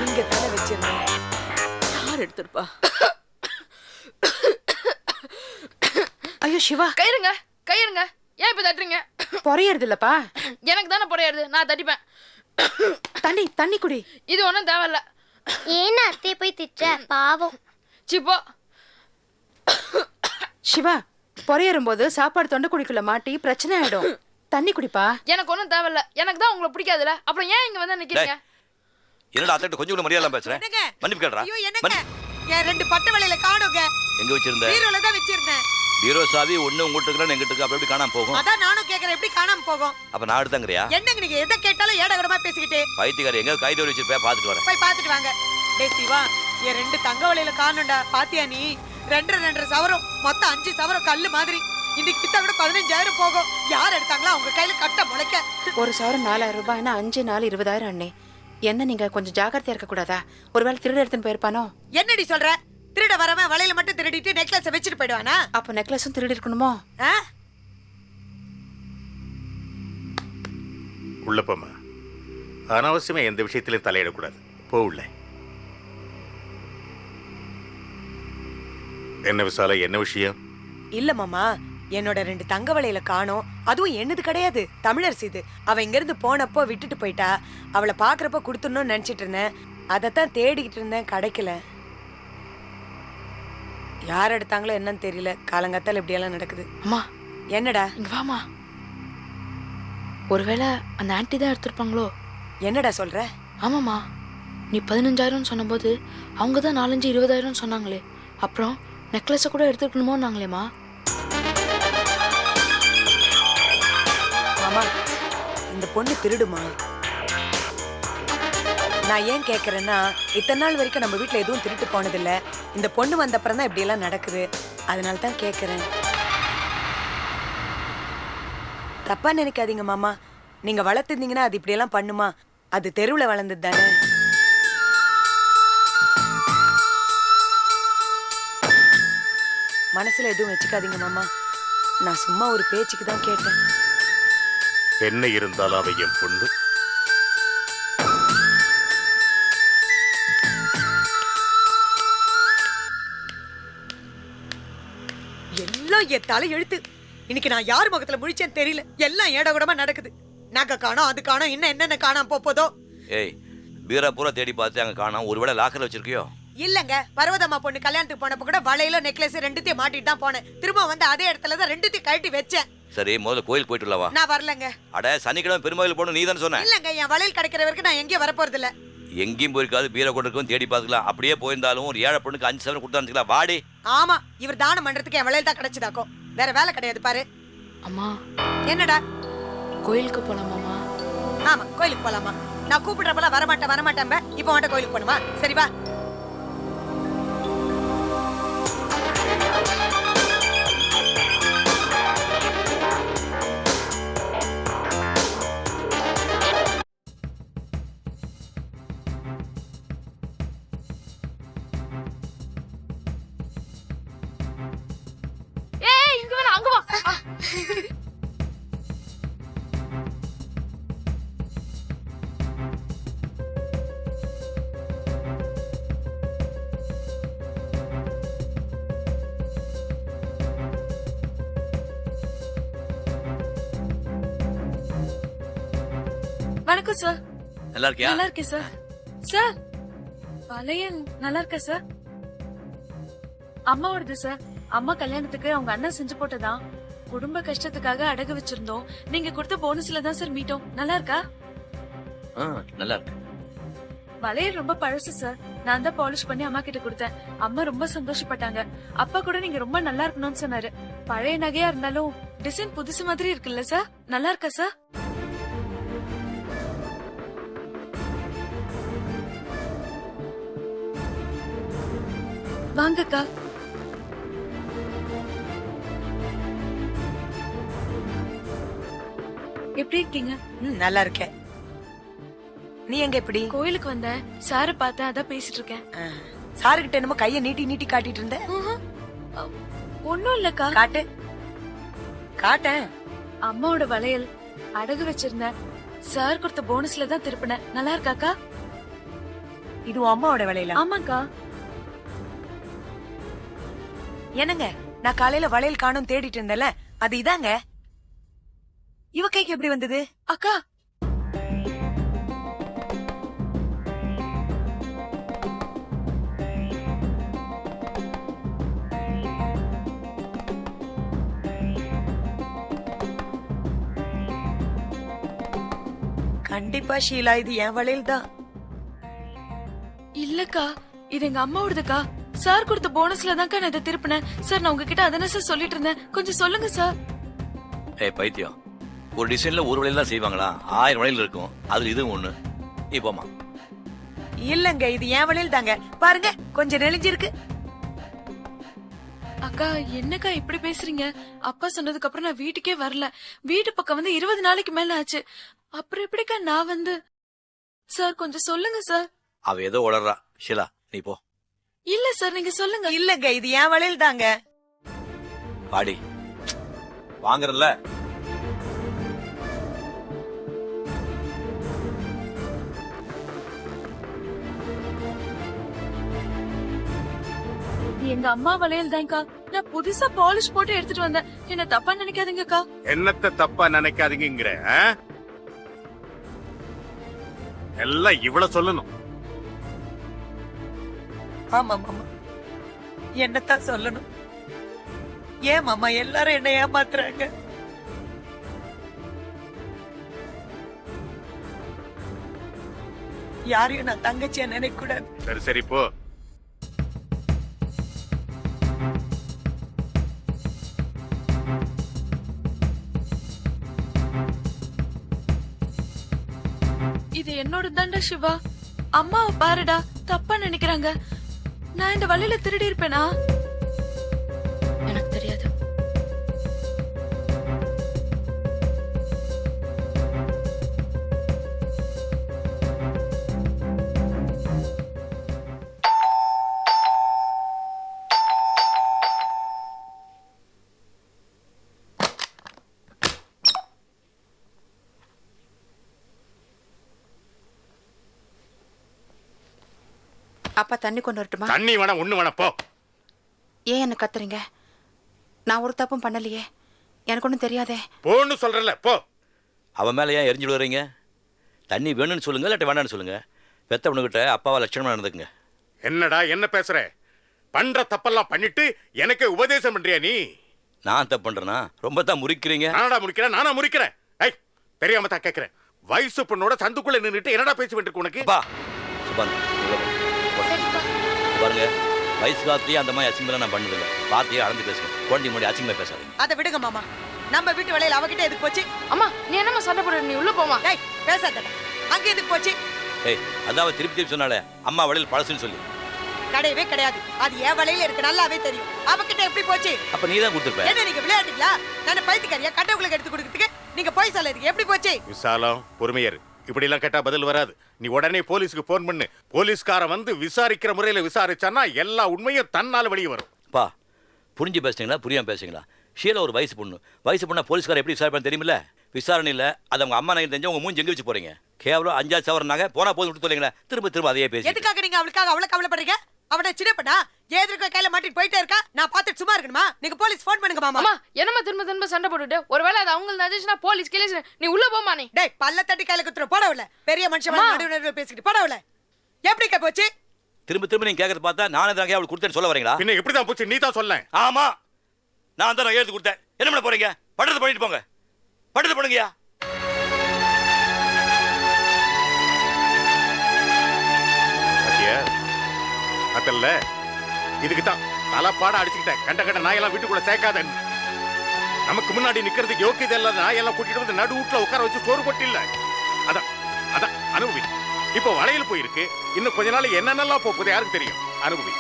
இங்க தானே வச்சிருந்தேன். யார் எடுத்திருப்பா? ஐயோ சிவா, கயிறுங்க. ஏன் இப்ப தட்டுறீங்க? பொறையறது இல்லப்பா. எனக்கு தானே பொறையாது, நான் தட்டிப்பேன். தண்ணி குடி. இது ஒண்ணும் தேவையில்ல. ஏன்னா அத்தையை போய் திட்ட பாவம். சிப்போ. சிவா, பொறையறும் போது சாப்பாடு தொண்டை குடிக்குள்ள மாட்டி பிரச்சனை ஆயிடும். தண்ணி குடிப்பா. எனக்கு ஒண்ணும் தேவையில்ல. எனக்கு தான் உங்களை பிடிக்காதுல, அப்புறம் ஏன் இங்க வந்து நிக்கிறீங்க? என்னடா அத்தை கொஞ்சம் கூட மரியாதை பேசுறேன். மன்னிப்பு கேட்றா. என் 2 பட்டு வளையல காணுங்க. எங்க வச்சிருந்த? பீரோல தான் வச்சிருந்தேன். பீரோ சாவி ஒண்ணு உங்ககிட்ட இருக்கா, எங்கிட்ட இருக்கா? அப்படி காணாம போகும். அதான் நானும் கேக்குறேன், எப்படி காணாம போகும்? அப்ப நான் எடுத்தங்கறியா? என்னங்க நீங்க எதை கேட்டாலும் ஏடகடமா பேசிக்கிட்டே. பைத்தியக்காரி, எங்க கைது வச்சிருப்பா, பாத்துட்டு வரேன். போய் பாத்துட்டு வாங்க. டேய் சிவா, என் 2 தங்க வளையல காணும்டா. பாத்தியா நீ? 2 சவரம், மொத்தம் 5 சவரம் கல்லு மாதிரி. இன்னைக்கு வித்தா கூட 15,000 போகும். யார் எடுத்தாங்களோ அவங்க கையில கட்ட முளைக்க. ஒரு சவரம் 4,000 ரூபாய்னா 5 4 20,000 அண்ணே. என்ன நீங்க கொஞ்சம் ஜாக்கிரதையா இருக்க கூடாதா? ஒருவேளை திருட எடுத்துன்னு போயிருப்பானோ? என்னடி சொல்ற? திருட வரவன் வளையல மட்டும் திருடிட்டு நெக்லஸ் வச்சுட்டு போயிடுவானா? அப்ப நெக்லஸும் திருடி இருக்கணுமோ? உள்ளப்பம்மா, அனாவசியமா எந்த விஷயத்திலையும் தலையிடக்கூடாது. போ உள்ள. என்ன விசாலா, என்ன விஷயம்? இல்ல மாமா, என்னோட 2 தங்க வளையல காணோம். அதுவும் என்னது கிடையாது, தமிழரசி இது. அவ இங்க இருந்து போனப்போ விட்டுட்டு போயிட்டா. அவளை பாக்குறப்ப கொடுத்துடணும்னு நினைச்சிட்டு இருந்தேன். அதைத்தான் தேடிக்கிட்டு இருந்தேன், கிடைக்கல. யார் எடுத்தாங்களோ என்னன்னு தெரியல. காலங்காத்தால இப்படியெல்லாம் நடக்குது. அம்மா என்னடா? இங்க வாமா. ஒருவேளை அந்த ஆன்ட்டி தான் எடுத்திருப்பாங்களோ? என்னடா சொல்ற? ஆமாம்மா, நீ 15,000 சொன்னபோது அவங்க தான் 4-5 20,000 சொன்னாங்களே. அப்புறம் நெக்லஸை கூட எடுத்துக்கணுமோ நாங்களேம்மா. மாமா, இந்த பொண்ணு திருடுமா? நான் ஏன் கேக்குறேன்னா, இத்தனை நாள் வரைக்கும் நம்ம வீட்டுல எதுவும் திருட்டு போனதில்ல. இந்த பொண்ணு வந்தப்புறம் தான் இப்படி எல்லாம் நடக்குது. அதனால தான் கேக்குறேன். தப்பா நினைக்காதீங்க மாமா. நீங்க வளர்த்துருந்தீங்கன்னா அது இப்படி எல்லாம் பண்ணுமா? அது தெருவுல வளர்ந்தது தானே. மனசுல எதுவும் வச்சுக்காதீங்க மாமா. நான் சும்மா ஒரு பேச்சுக்கு தான் கேட்டேன். என்ன இருந்தாலும் அவ என் பொண்ணு. எல்லாம் என் தலை எழுத்து. இன்னைக்கு நான் யார் முகத்துல முழிச்சேன்னு தெரியல. எல்லாம் ஏடகுடமா நடக்குது. நகை காணோம், அது காணோம், இன்னும் என்னென்ன காணாம போதோ. ஏய், பீரா பூரா தேடி பார்த்து அங்கே காணோம். ஒருவேளை லாக்கர் வச்சிருக்கியோ? இல்லங்க, பர்வதம்மா பொண்ணு கல்யாணத்துக்கு போனப்ப கூட வளையல நெக்லஸ் 2த்தையும் மாட்டிட்டு தான் போனேன். திரும்ப வந்து அதே இடத்துல தான் 2த்தையும் கழட்டி வச்சேன். சரி, முதல்ல கோயிலுக்கு போயிட்டு வரவா? நான் வரலங்க. அட, சனிக்கிழமை பெருமாள் போகணும் நீ தானே சொன்ன? இல்லங்க, என் வளையல் கிடைக்கிற வரைக்கும் நான் எங்கேயும் வரப்போறது இல்ல. எங்கேயும் போயிருக்காது, பீரா கொண்டிருக்கும், தேடி பார்த்துக்கலாம். அப்படியே போயிருந்தாலும் ஒரு ஏழை பொண்ணுக்கு 5 சவரன் கொடுத்தாந்துக்கலாம். வாடி. ஆமா, இவர் தானம் பண்றதுக்கு என் வளையல் தான் கிடைச்சதாக்கும். வேற வேலை கிடையாது பாரு. அம்மா, என்னடா? கோயிலுக்கு போலாமாம்மா? ஆமா, கோயிலுக்கு போலாமா? நான் கூப்பிடுறப்பெல்லாம் வரமாட்டேன். இப்போ மட்டும் கோயிலுக்கு போணுமா? சரி வா. ஏய், இங்க வேணா, அங்க வா. வணக்கம் சார். நல்லா இருக்கியா? நல்லா இருக்கேன் சார். சார், வளையல் நல்லா இருக்கா சார்? அம்மாவோடது சார். அம்மா கல்யாணத்துக்கு அவங்க அண்ணன் செஞ்சு போட்டதான். குடும்ப கஷ்டத்துக்காக அடகு வச்சிருந்தோம். நீங்க கொடுத்த போனஸ்ல தான் சார் மீட்டோம். நல்லா இருக்கா? நல்லா இருக்கு. வளையல் ரொம்ப பழசு சார். நான் தான் பாலிஷ் பண்ணி அம்மா கிட்ட கொடுத்தேன். அம்மா ரொம்ப சந்தோஷப்பட்டாங்க. அப்பா கூட நீங்க ரொம்ப நல்லா இருக்கணும்னு சொன்னாரு. பழைய நகையா இருந்தாலும் டிசைன் புதுசு மாதிரி இருக்குல்ல சார்? நல்லா இருக்கா சார்? வாங்கக்கா. எப்படி இருக்கீங்க? நல்லா இருக்கேன். நீ எங்க எப்படி? கோயிலுக்கு வந்தேன். சார பார்த்தேன், அதான் பேசிட்டு இருக்கேன். சாருகிட்ட என்னமோ கைய நீட்டி நீட்டி காட்டிட்டு இருந்த. ஒண்ணும் இல்லக்கா. காட்டு. காட்டேன். அம்மாவோட வளையல் அடகு வச்சிருந்தேன். சார் கொடுத்த போனஸ்ல தான் திருப்பினேன். நல்லா இருக்காக்கா? இது அம்மாவோட வளையலா? ஆமாக்கா. என்னங்க, நான் காலையில வளையல் காணும் தேடிட்டு இருந்தேன்ல, அது இதாங்க. இவ கைக்கு எப்படி வந்தது? அக்கா, கண்டிப்பா ஷீலா, இது என் வளையல் தான். இல்லக்கா, இது எங்க அம்மாவோடதுக்கா. சார் கொடுத்த போனஸ்ல தான்க்கா நான் இதை திருப்பினேன். சார், நான் உங்ககிட்ட அதனே சார் சொல்லிட்டு இருந்தேன். கொஞ்சம் சொல்லுங்க சார். ஏய் பைத்தியம், ஒரு டிசைன்ல ஒரு வளையல் தான் செய்வாங்களா? 1000 வளையல் இருக்கும், அதுல இதுவும் ஒண்ணு. நீ போமா. இல்லங்க, இது என் வளையல் தாங்க. பாருங்க, கொஞ்சம் நெளிஞ்சிருக்கு. அக்கா, என்னக்கா இப்படி பேசுறீங்க? அப்பா சொன்னதுக்கு அப்புறம் நான் வீட்டுக்கே வரல. வீட்டு பக்கம் வந்து 20 நாளைக்கு மேல ஆச்சு. அப்புறம் எப்படிக்கா நான் வந்து? சார், கொஞ்சம் சொல்லுங்க சார். அவ ஏதோ உளறா. ஷீலா, நீ போ. இல்ல சார், நீங்க சொல்லுங்க. இல்லங்க, இது என் வளையல் தாங்க. வாடி, வாங்குறல்ல. எங்க அம்மா வளையல் தான்க்கா. நான் புதுசா பாலிஷ் போட்டு எடுத்துட்டு வந்தேன். என்ன தப்பா நினைக்காதீங்கக்கா. என்னத்த தப்பா நினைக்காதீங்கிற எல்லாம் இவ்வளவு சொல்லணும். ஆமா மாமா, என்னத்தான் சொல்லணும்? ஏன் மாமா எல்லாரும் என்ன ஏமாத்துறாங்க? யாரையும் நான் தங்கச்சியா நினைக்க கூடாது. சரி சரி போ. இது என்னோட தாண்டா சிவா. அம்மாவை பாருடா, தப்பா நினைக்கிறாங்க. நான் இந்த வலையில திருடி இருப்பேனா? எனக்கு தெரியாது. அப்பா தண்ணி கொண்டு வரட்டுமா? தண்ணி வேணாம், ஒண்ணு வேணாம், போ. ஏன் என்ன கத்துறீங்க? நான் ஒரு தப்பும் பண்ணலையே, எனக்கு ஒன்றும் தெரியாதே. போன்னு சொல்றல, போ. அவன் மேலே ஏன் எரிஞ்சு விடுறீங்க? தண்ணி வேணும்னு சொல்லுங்க, இல்லாட்டி வேண்டாம்னு சொல்லுங்க. பெத்த பொண்ணுகிட்ட அப்பாவா லட்சணமா நடந்துக்குங்க. என்னடா என்ன பேசுற? பண்ற தப்பெல்லாம் பண்ணிட்டு எனக்கு உபதேசம் பண்றியா நீ? நான் தப்பு பண்றேனா? ரொம்ப தான் முறிக்கிறீங்க. நானா முறிக்கிறேன்? ஐய், தெரியாம தான் கேட்கிறேன். வயசு பொண்ணோட சந்துக்குள்ள நின்னுட்டு என்னடா பேசி பண்ணிட்டு உனக்கு? அப்பா சுபான் பாருங்க, வயசு காலத்தையும் அந்த மாதிரி அசிங்கமெல்லாம் நான் பண்ணதில்லை. வார்த்தையை அளந்து பேசுவேன். குழந்தை முன்னாடி அசிங்கமா பேசாதீங்க. அதை விடுங்க மாமா. நம்ம வீட்டு வேலையில அவகிட்ட எதுக்கு போச்சு? அம்மா நீ என்னம்மா சண்டை போடுற? நீ உள்ள போமா. டேய் பேசாதடா. அங்க எதுக்கு போச்சு? ஏய், அதான் திருப்பி திருப்பி சொன்னாலே அம்மா வளையல் பழசுன்னு சொல்லி. கிடையவே கிடையாது. அது என் வலையில இருக்கு, நல்லாவே தெரியும். அவகிட்ட எப்படி போச்சு? அப்ப நீ தான் கொடுத்துருப்ப. என்ன நீங்க விளையாடுறீங்களா? நான் பைத்தியக்காரியா? கட்டவுங்களுக்கு எடுத்து கொடுக்கிறதுக்கு நீங்க போய் சொல்லுறீங்க. எப்படி போச்சு? விசாலம், பொறுமையாரு. இப்படி எல்லாம் கேட்டா பதில் வராது. நீ உடனே போலீஸ்க்கு போன் பண்ணு. போலீஸ்காரன் வந்து விசாரிக்கிற முறையில விசாரிச்சானா எல்லா உண்மையும் தன்னால வெளியே வரும். பா புரிஞ்சு பேசுறீங்களா புரியாம பேசுறீங்களா? ஷீலா ஒரு வயசு பொண்ணா போலீஸ்காரர் எப்படி விசாரிப்பான்னு தெரியுமில்ல? விசாரணை இல்ல, அது அவங்க அம்மா நகை தெரிஞ்சு உங்க மூஞ்சி எங்க வச்சு போறீங்க? கேவலம் 5 சவரனாங்க போனா போது விட்டு தொலைங்களா? திரும்ப அதையே பேசி எதுக்காக நீங்க அவளுக்காக அவ்வளவு கவலைப்படுறீங்க? அவட சின்ன பண்ணா ஏதற்கு கையில மாட்டிட்டு போயிட்டே இருக்கா. நான் பார்த்துட்டு சும்மா இருக்கணுமா? நீங்க போலீஸ் போன் பண்ணுங்க மாமா. அம்மா என்னம்மா திரும்ப சண்டை போட்டுட்டு? ஒருவேளை அது அவங்க நடிச்சுனா போலீஸ் கேஸ். நீ உள்ள போமா. நீ டேய் பல்ல தட்டி கையில குத்துற போடவில்லை. பெரிய மனுஷன் நடுவுல பேசிக்கிட்டு போடவில்லை. எப்படிக்கா போச்சு? திரும்ப நீங்க கேட்கறது பார்த்தா நானே தான் அவளுக்கு கொடுத்தேன்னு சொல்ல வரீங்களா? பின்ன எப்படி தான் போச்சு? நீ தான் சொல்ல. ஆமா, நான் தான் நகை எடுத்து கொடுத்தேன். என்ன பண்ண போறீங்க? பட்டத்தை பண்ணிட்டு போங்க. பட்டத்தை பண்ணுங்கயா. அதல்ல, இதுக்கு தான் தலைப்பாட அடிச்சுக்கிட்டேன். கண்ட நாயெல்லாம் வீட்டுக்குள்ள சேர்க்காத. நமக்கு முன்னாடி நிக்கிறதுக்கு யோக்கியதை இல்லாத நாயெல்லாம் கூட்டிட்டு வந்து நடு வீட்டுல உட்கார வச்சு சோறு போட்டு இல்ல. அதான் அனுபவி. இப்போ வளையல் போயிருக்கு. இன்னும் கொஞ்ச நாள் என்னென்னலாம் போகுது யாருக்கு தெரியும்? அனுபவி.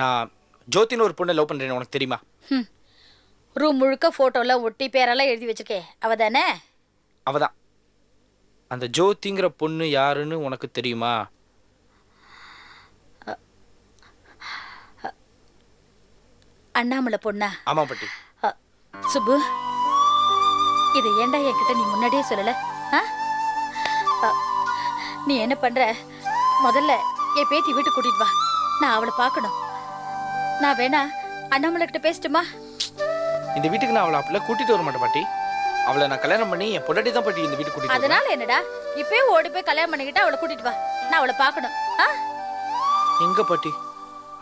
நான் ஜோதின்னு ஒரு பொண்ணை லவ் பண்றேன்னு உனக்கு தெரியுமா? ரூம் முழுக்க போட்டோலாம் ஒட்டி பேரெல்லாம் எழுதி வச்சிருக்கே, அவ தானே? அவதான். அந்த ஜோதிங்கிற பொண்ணு யாருன்னு உனக்கு தெரியுமா? அண்ணாமலை பொண்ணா? ஆமா பாட்டி. சுப்பு, இது ஏண்டா என்கிட்ட நீ முன்னாடியே சொல்லல? நீ என்ன பண்ற? முதல்ல என் பேத்தி வீட்டுக்கு கூட்டிட்டு வா, நான் அவளை பார்க்கணும். நான் வேணா அண்ணாமலை கிட்ட பேசட்டுமா? இந்த வீட்டுக்கு நான் அவளை அப்படிலாம் கூட்டிட்டு வர மாட்டேன் பாட்டி. அவளை நான் கல்யாணம் பண்ணி என் பொண்டாட்டி தான் பாட்டி இந்த வீட்டுக்கு கூட்டிட்டு. அதனால என்னடா, இப்பவே ஓடி போய் கல்யாணம் பண்ணிக்கிட்டு அவளை கூட்டிட்டு வா, நான் அவளை பார்க்கணும். எங்க பாட்டி?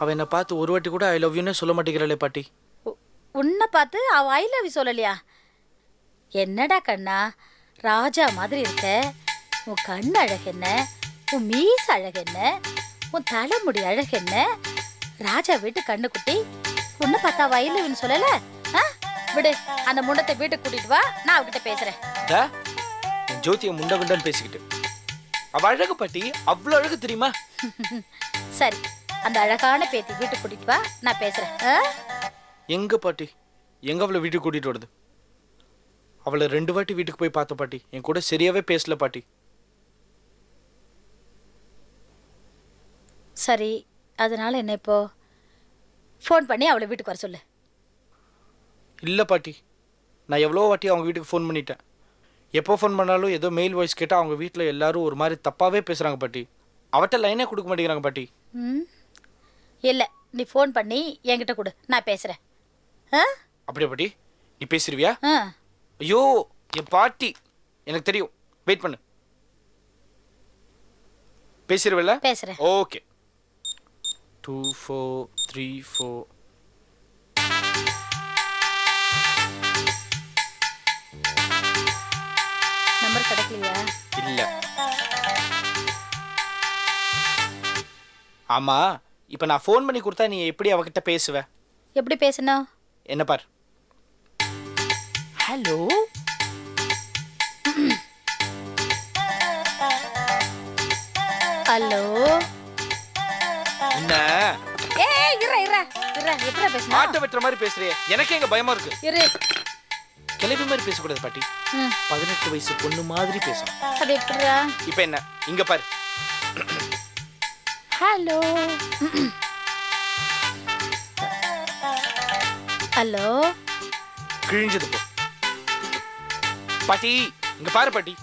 அவ என்ன பார்த்து ஒரு வாட்டி கூட ஐ லவ் யூன்னு சொல்ல மாட்டேங்கிறாளே பாட்டி. உன்னை பார்த்து அவ ஐ லவ் யூ சொல்லலையா? என்னடா கண்ணா, ராஜா மாதிரி இருக்க. உன் கண் அழகு என்ன, உன் மீச அழகு என்ன, உன் தலைமுடி அழகு என்ன. ராஜா வீட்டு கண்ணு குட்டி உன்னை பார்த்தா அவ ஐ லவ் யூன்னு சொல்லல? விடு, அந்த முண்டத்தை வீட்டுக்கு கூட்டிட்டு வா, நான் அவகிட்ட பேசுறேன். ஜோதியை முண்ட குண்டான்னு பேசிக்கிட்டு. அவ அழகு பாட்டி, அவ்வளவு அழகு தெரியுமா? சரி, அந்த அழகான பேத்தி வீட்டுக்கு கூட்டிட்டு வா, நான் பேசுறேன். எங்க பாட்டி? எங்க அவளை வீட்டுக்கு கூட்டிட்டு வருது? அவளை 2 வாட்டி வீட்டுக்கு போய் பார்த்த பாட்டி. என் கூட சரியாவே பேசல பாட்டி. சரி, அதனால என்ன இப்போ? ஃபோன் பண்ணி அவளை வீட்டுக்கு வர சொல்லு. இல்ல பாட்டி, நான் எவ்வளோ வாட்டி அவங்க வீட்டுக்கு ஃபோன் பண்ணிட்டேன். எப்போ ஃபோன் பண்ணாலும் ஏதோ மெயில் வாய்ஸ் கேட்டால் அவங்க வீட்டில் எல்லாரும் ஒரு மாதிரி தப்பாகவே பேசுகிறாங்க பாட்டி. அவட்ட லைனே கொடுக்க மாட்டேங்கிறாங்க பாட்டி. ம் இல்லை, நீ ஃபோன் பண்ணி என்கிட்ட கொடு, நான் பேசுகிறேன். ஆ அப்படியே பாட்டி, நீ பேசுறிவியா? ஆ ஐயோ என் பாட்டி, எனக்கு தெரியும், வெயிட் பண்ணு. பேசிடுவில்ல? பேசுகிறேன். ஓகே. 2434. நம்பர் கிடைக்கலையா? இல்ல. ஆமா, இப்ப நான் ஃபோன் பண்ணி கொடுத்தா நீ எப்படி அவகிட்ட பேசுவ? எப்படி பேசணும்? என்ன பார். ஹலோ. ஹலோ. என்ன? ஏய் இற இற இற, எப்படி பேசணும்? ஆட்ட வெட்டுற மாதிரி பேசுறியே, எனக்கே எங்க பயமா இருக்கு. இரு. கிளவி மாதிரி பேசக்கூடாது பாட்டி. 18 வயசு பொண்ணு மாதிரி பேசணும். அது எப்படிடா? இப்ப என்ன? இங்க பாரு. ஹலோ. ஹலோ. கிழிஞ்சது போ. பாட்டி இங்க பாரு பாட்டி.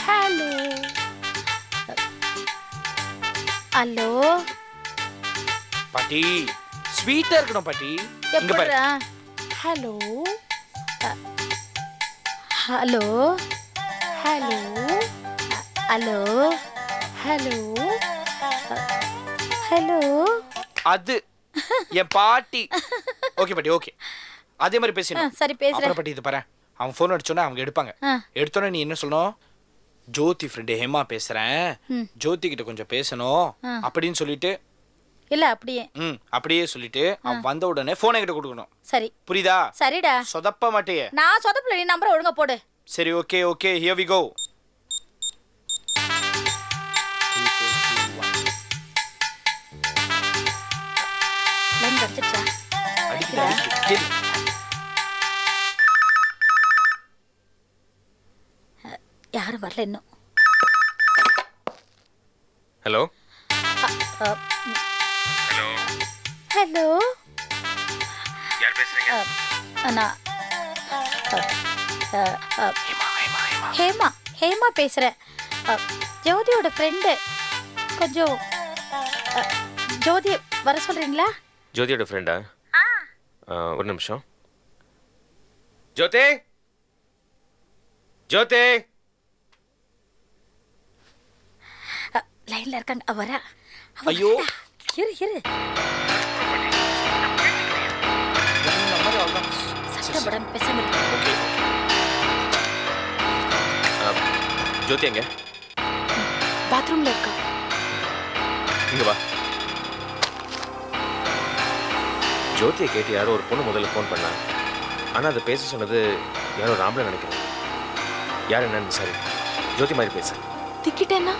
ஹலோ. ஹலோ. பாட்டி ஸ்வீட்டா இருக்கணும் பாட்டி. இங்க பாரு. எப்படிடா? Hello hello. Hello hello. Hello hello. அது என் பாட்டி. ஓகே பாட்டி, ஓகே. அதே மாதிரி பேசணும். சரி பேசுறேன். அப்புறம் பாட்டி இது பாரு, அவன் ஃபோன் அடிச்சோன்னா அவங்க எடுப்பாங்க. எடுத்தோன்னே நீ என்ன சொல்லணும்? ஜோதி ஃப்ரெண்டு ஹேமா பேசுறேன், ஜோதி கிட்ட கொஞ்சம் பேசணும் அப்படின்னு சொல்லிட்டு. இல்ல அப்படியே. அப்படியே சொல்லிட்டு அவன் வந்த உடனே போனை கிட்ட கொடுக்கணும். சரி புரியுதா? சரிடா. சொதப்ப மாட்டியே? நான் சொதப்பல, நீ நம்பரை ஒழுங்கா போடு. சரி okay okay, here we go. Line கிடைச்சிச்சா? அடிக்குதா? கேளு. யாரும் வரல இன்னும். ஹலோ. ஹலோ. யார் பேசுறீங்க? நான் ஹேமா ஹேமா பேசுறேன். ஜோதியோட ஃப்ரெண்டு. கொஞ்சம் ஜோதி வர சொல்றீங்களா? ஜோதியோட ஃப்ரெண்டா? ஒரு நிமிஷம். ஜோதி, ஜோதி. லைன்ல இருக்காங்க, வரா. ஐயோ இரு இரு. சட்டப்படம் பேசாம இரு. ஜோதி எங்க? பாத்ரூம்ல இருக்கா. இங்க வா. ஜோதியை கேட்டு யாரோ ஒரு பொண்ணு முதல்ல ஃபோன் பண்ணா. ஆனால் அதை பேச சொன்னது யாரோ ராம்ல நினைக்கிறேன். யார் என்னன்னு சரி, ஜோதி மாதிரி பேச. திக்கிட்டேன்னா?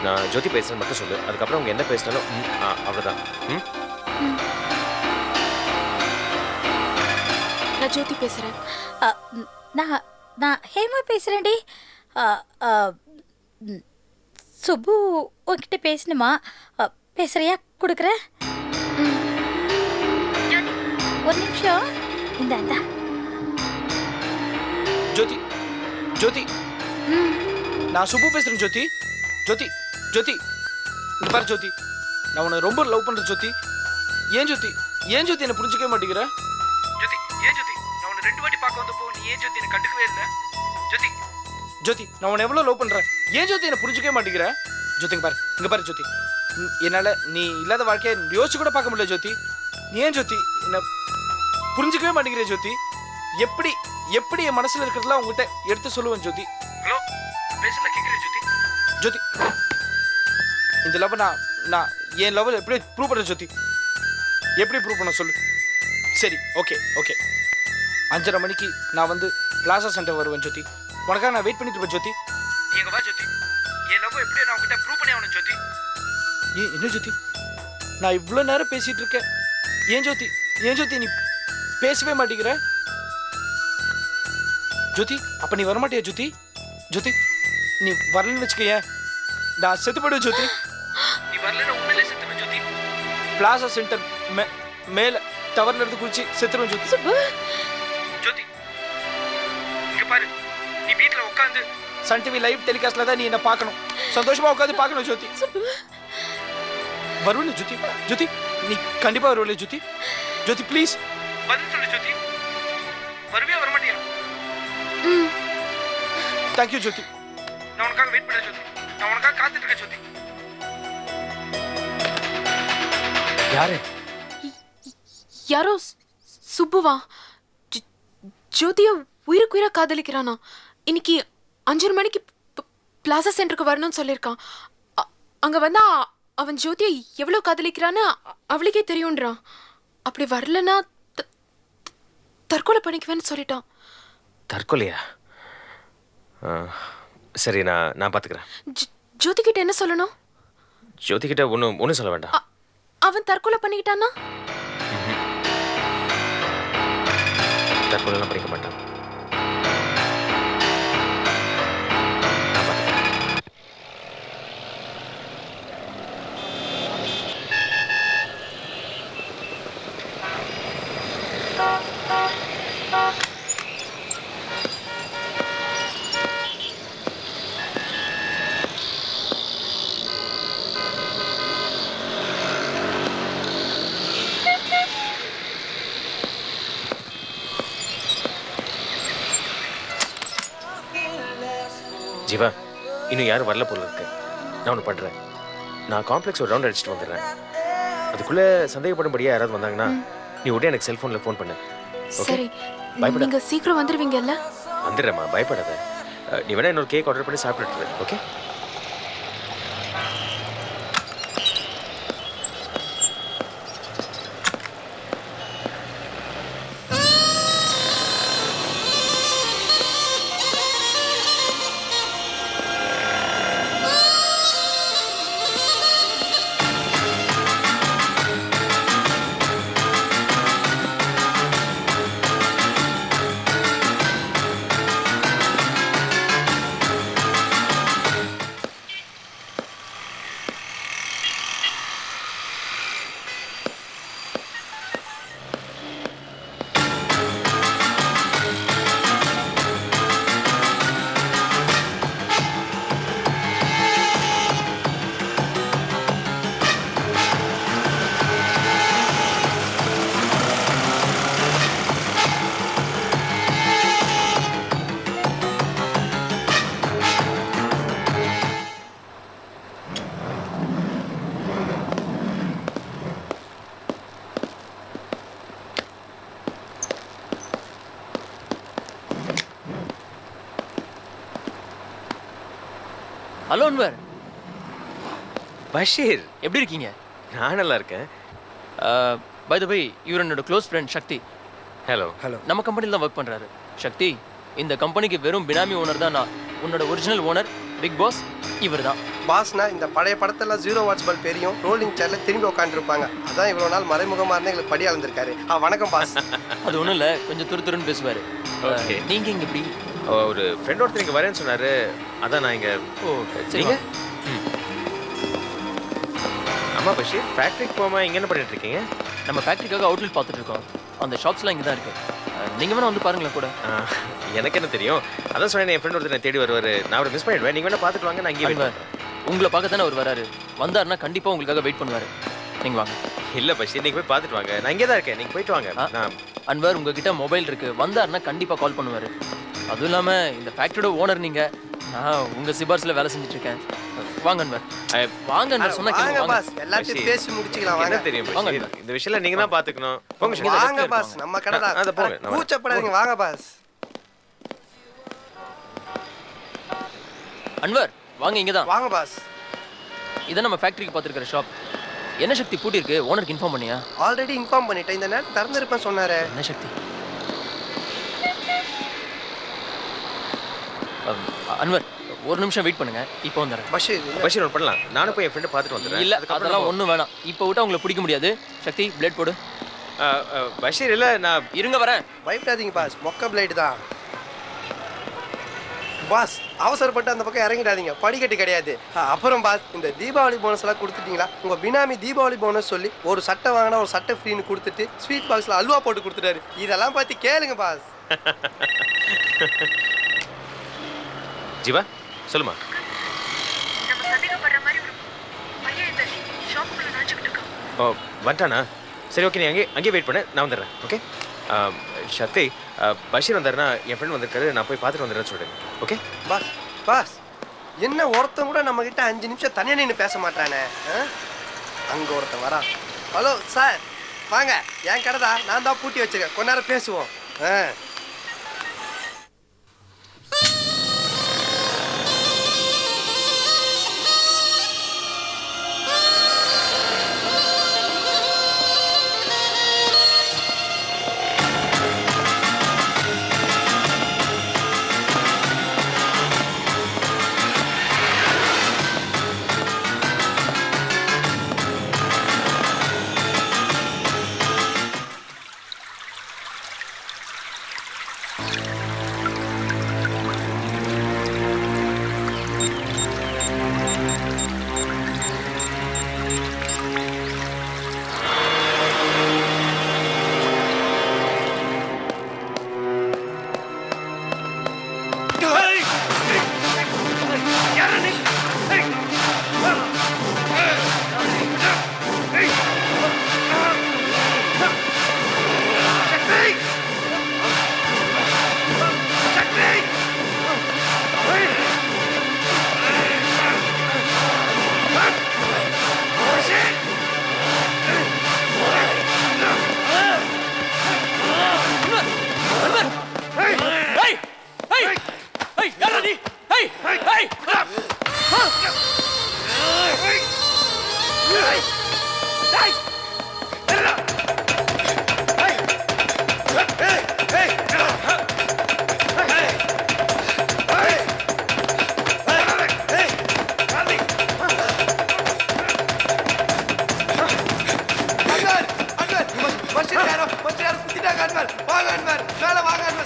நான் ஜோதி பேசுறேன்னு மட்டும் சொல்லு. அதுக்கப்புறம் அவங்க என்ன பேசினாலும் அவ்வளோதான். நான் ஜோதி பேசுறேன். நான் நான் ஹேமா பேசுறேன்டி. சுப்பு உன்கிட்ட பேசணுமா? பேசுறியா? கொடுக்குறேன். ஒரு நிமிஷம். இந்த அந்த ஜோதி, ஜோதி நான் சுப்பு பேசுறேன். ஜோதி, ஜோதி, ஜோதி இங்க பாரு ஜோதி, நான் உன்னை ரொம்ப லவ் பண்றேன் ஜோதி. ஏன் ஜோதி, ஏன் ஜோதி என்ன புரிஞ்சுக்கவே மாட்டேங்கிற? ஜோதி, ஏன் ஜோதி, நான் உன்னை 2 வாட்டி பார்க்க வந்தப்போ நீ ஏன் ஜோதி என்ன கண்டுக்கவே இல்லை? ஜோதி, ஜோதி நான் உன்னை எவ்வளவு லவ் பண்றேன், ஏன் ஜோதி என்ன புரிஞ்சுக்கவே மாட்டேங்கிற? ஜோதி இங்க பாரு ஜோதி, என்னால நீ இல்லாத வாழ்க்கையை யோசிச்சு கூட பார்க்க முடியல ஜோதி. நீ ஏன் ஜோதி என்ன புரிஞ்சுக்கவே மாட்டேங்கிற ஜோதி? எப்படி எப்படி என் மனசுல இருக்கிறதுலாம் உங்ககிட்ட எடுத்து சொல்லுவேன் ஜோதி. ஹலோ, பேசல கேக்குறேன் ஜோதி. ஜோதி, இந்த லவ் நான் என் லவ் எப்படி ப்ரூவ் பண்ண ஜோதி? எப்படி ப்ரூவ் பண்ண சொல்லு. சரி ஓகே ஓகே, 5:30 மணிக்கு நான் வந்து பிளாசா சென்டர் வருவேன் ஜோதி. உனக்காக நான் வெயிட் பண்ணிட்டு இருப்பேன் ஜோதி. நீ எங்க வா ஜோதி. என் லவ் எப்படி நான் உங்ககிட்ட ப்ரூவ் பண்ணி ஆகணும் ஜோதி. என்ன ஜோதி, நான் இவ்வளோ நேரம் பேசிட்டு இருக்கேன். ஏன் ஜோதி, ஏன் ஜோதி நீ பேசவே மாட்டேங்கிற? ஜோதி அப்ப நீ வரமாட்டியா ஜோதி? ஜோதி நீ வரலன்னு வச்சுக்க, நான் செத்து போயிடுவேன் ஜோதி. நீ வரலன்னு உண்மையிலே செத்துருவேன் ஜோதி. பிளாசா சென்டர் மேல டவர்ல இருந்து குளிச்சு செத்துருவேன் ஜோதி. ஜோதி உட்காந்து சன் டிவி லைவ் டெலிகாஸ்ட்ல தான் நீ என்ன பார்க்கணும், சந்தோஷமா உட்காந்து பார்க்கணும் ஜோதி. வருவல ஜோதி, ஜோதி நீ கண்டிப்பா வருவல ஜோதி. ஜோதி ப்ளீஸ் பதில் சொல்லு ஜோதி, வருவியா வர மாட்டியா? தேங்க்யூ ஜோதி, நான் உனக்காக வெயிட் பண்ண ஜோதி, நான் உனக்காக காத்துட்டு இருக்கேன் ஜோதி. யாரு? யாரோ சுப்புவா ஜோதிய உயிருக்குயிரா காதலிக்கிறானா. இன்னைக்கு 5:30 மணிக்கு பிளாசா சென்டருக்கு வரணும்னு சொல்லியிருக்கான். அங்க வந்தா அவன் ஜோதியை எவ்வளவு காதலிக்கிறான்னு அவளுக்கே தெரியும்ன்றான். அப்படி வரலன்னா தற்கொலை பண்ணிக்குவேன்னு சொல்லிட்டான். தற்கொலையா? சரி, நான் பார்த்துக்கிறேன். ஜோதி கிட்ட என்ன சொல்லணும்? ஜோதி கிட்ட ஒன்றும் சொல்ல வேண்டாம். அவன் தற்கொலை பண்ணிக்கிட்டானா? தற்கொலைலாம் பண்ணிக்க மாட்டான். ஜீவா, இன்னும் யாரும் வரல போல இருக்கு. நான் ஒன்று பண்ணுறேன், நான் காம்ப்ளெக்ஸ் ஒரு ரவுண்ட் அடிச்சுட்டு வந்துடுறேன். அதுக்குள்ளே சந்தேகப்படும்படியாக யாராவது வந்தாங்கன்னா நீ உடனே எனக்கு செல்ஃபோனில் ஃபோன் பண்ணு. சரி, நீங்க சீக்கிரம் வந்துடுவீங்கல்ல? வந்துடுறேம்மா, பயப்படாத. நீ வேணா இன்னொரு கேக் ஆர்டர் பண்ணி சாப்பிட்டுட்டு, ஓகே? ஹலோ அன்வர். பஷீர், எப்படி இருக்கீங்க? நான் நல்லா இருக்கேன். பை த வே, இவர் என்னோட க்ளோஸ் ஃப்ரெண்ட் சக்தி. ஹலோ. நம்ம கம்பெனியில் தான் ஒர்க் பண்ணுறாரு. சக்தி, இந்த கம்பெனிக்கு வெறும் பினாமி ஓனர் தான் நான். உன்னோட ஒரிஜினல் ஓனர் பிக் பாஸ் இவர் தான். பாஸ்னா இந்த பழைய படத்தெல்லாம் 0 வாட்ச் பல்ப் பெரியும் ரோலிங் சேர்ல திரும்பி உட்காந்துருப்பாங்க. அதான் இவ்வளோ நாள் மறைமுகமாக இருந்தால் எங்களுக்கு படி அளந்திருக்காரு. வணக்கம் பாஸ். அது ஒன்றும் இல்லை, கொஞ்சம் துருன்னு பேசுவார். நீங்கள் இங்கே எப்படி? ஒரு ஃப்ரெண்ட் ஒருத்தர் இங்கே வரேன்னு சொன்னார், அதான் நான் இங்கே. ஓ சரிங்க. ஆமாம் பஷீர், ஃபேக்ட்ரிக்கு போகாமல் இங்கே என்ன பண்ணிட்டு இருக்கீங்க? நம்ம ஃபேக்ட்ரிக்காக அவுட்லெட் பார்த்துட்டு இருக்கோம். அந்த ஷாப்ஸ்லாம் இங்கே தான் இருக்குது. நீங்கள் வேணால் வந்து பாருங்களேன் கூட. எனக்கு என்ன தெரியும், அதான் சொன்னேன் என் ஃப்ரெண்ட் ஒருத்தர் தேடி வருவார். நான் அவரை மிஸ் பண்ணிடுவேன். நீங்கள் வேணால் பார்த்துட்டு வாங்க, நான் இங்கே வருவேன். உங்களை பார்க்க தானே அவர் வராரு. வந்தாருன்னா கண்டிப்பாக உங்களுக்காக வெயிட் பண்ணுவார். நீங்கள் வாங்க. இல்லை பஷீர், நீங்கள் போய் பார்த்துட்டு வாங்க, நான் இங்கே தான் இருக்கேன். நீங்கள் போயிட்டு வாங்க. அன்வர், உங்ககிட்ட மொபைல் இருக்குது, வந்தாருன்னா கண்டிப்பாக கால் பண்ணுவார். அதுவும் இல்லாமல் இந்த ஃபேக்ட்ரியோட ஓனர் நீங்கள். நான் உங்கள் சிபார்ஸில் வேலை செஞ்சுட்டு இருக்கேன். வாங்க அன்வர், வாங்க அன்வர். சொன்னா கேளுங்க பாஸ், எல்லாத்தையும் பேசி முடிச்சிக்கலாம். வாங்க. தெரியும் பஷீர், இந்த விஷயம்ல நீங்க தான் பாத்துக்கணும். போங்க வாங்க பாஸ், நம்ம கடை தான். அத போங்க, கூச்சப்படாதீங்க. வாங்க பாஸ். அன்வர் வாங்க, இங்க தான். வாங்க பாஸ். இத நம்ம ஃபேக்டரிக்கு பாத்துக்கிற ஷாப். என்ன சக்தி பூட்டி இருக்கு? ஓனருக்கு இன்ஃபார்ம் பண்ணியா? ஆல்ரெடி இன்ஃபார்ம் பண்ணிட்டேன். இந்த நேரம் திறந்து இருப்பேன் சொன்னாரே. என்ன சக்தி? அன்வர் ஒரு நிமிஷம் வெயிட் பண்ணுங்க, இப்போ வந்துடுறேன். பஷீர் ஒன்று பண்ணலாம், நானும் போய் என் ஃப்ரெண்டை பார்த்துட்டு வந்துடுறேன். இல்லை அதெல்லாம் ஒன்றும் வேணாம், இப்போ விட்டு அவங்களை பிடிக்க முடியாது. சக்தி பிளேட் போடு. பஷீர் இல்லை, நான் இருங்க வரேன். பயப்படாதீங்க பாஸ், மொக்க பிளேட் தான் பாஸ். அவசரப்பட்டு அந்த பக்கம் இறங்கிடாதீங்க, படிக்கட்டு கிடையாது. அப்புறம் பாஸ், இந்த தீபாவளி போனஸ் எல்லாம் கொடுத்துட்டீங்களா? உங்க பினாமி தீபாவளி போனஸ் சொல்லி ஒரு சட்டை வாங்கினா ஒரு சட்டை ஃப்ரீன்னு கொடுத்துட்டு ஸ்வீட் பாக்ஸ்ல அல்வா போட்டு கொடுத்துட்டாரு. இதெல்லாம் பார்த்து கேளுங்க பாஸ். ஜீவா சொல்லுமா. நம்ம சந்தேகப்படுற மாதிரி ஒரு பையன் இந்த ஷாப்புக்குள்ள நுழைஞ்சுக்கிட்டு இருக்கான். ஓ வந்துட்டானா? சரி ஓகே, நீ அங்கேயே வெயிட் பண்ணு, நான் வந்துடுறேன். ஓகே சக்தி, பஷீர் வந்தாருன்னா என் ஃப்ரெண்ட் வந்திருக்காரு, நான் போய் பார்த்துட்டு வந்துடுறேன்னு சொல்லிடுங்க. ஓகே பாஸ் பாஸ், என்ன ஒருத்தன் கூட நம்ம கிட்ட 5 நிமிஷம் தனியா நின்று பேச மாட்டானே. அங்க ஒருத்தன் வரா. ஹலோ சார் வாங்க, என் கடை தான், நான் தான் பூட்டி வச்சிருக்கேன், கொஞ்ச நேரம் பேசுவோம்.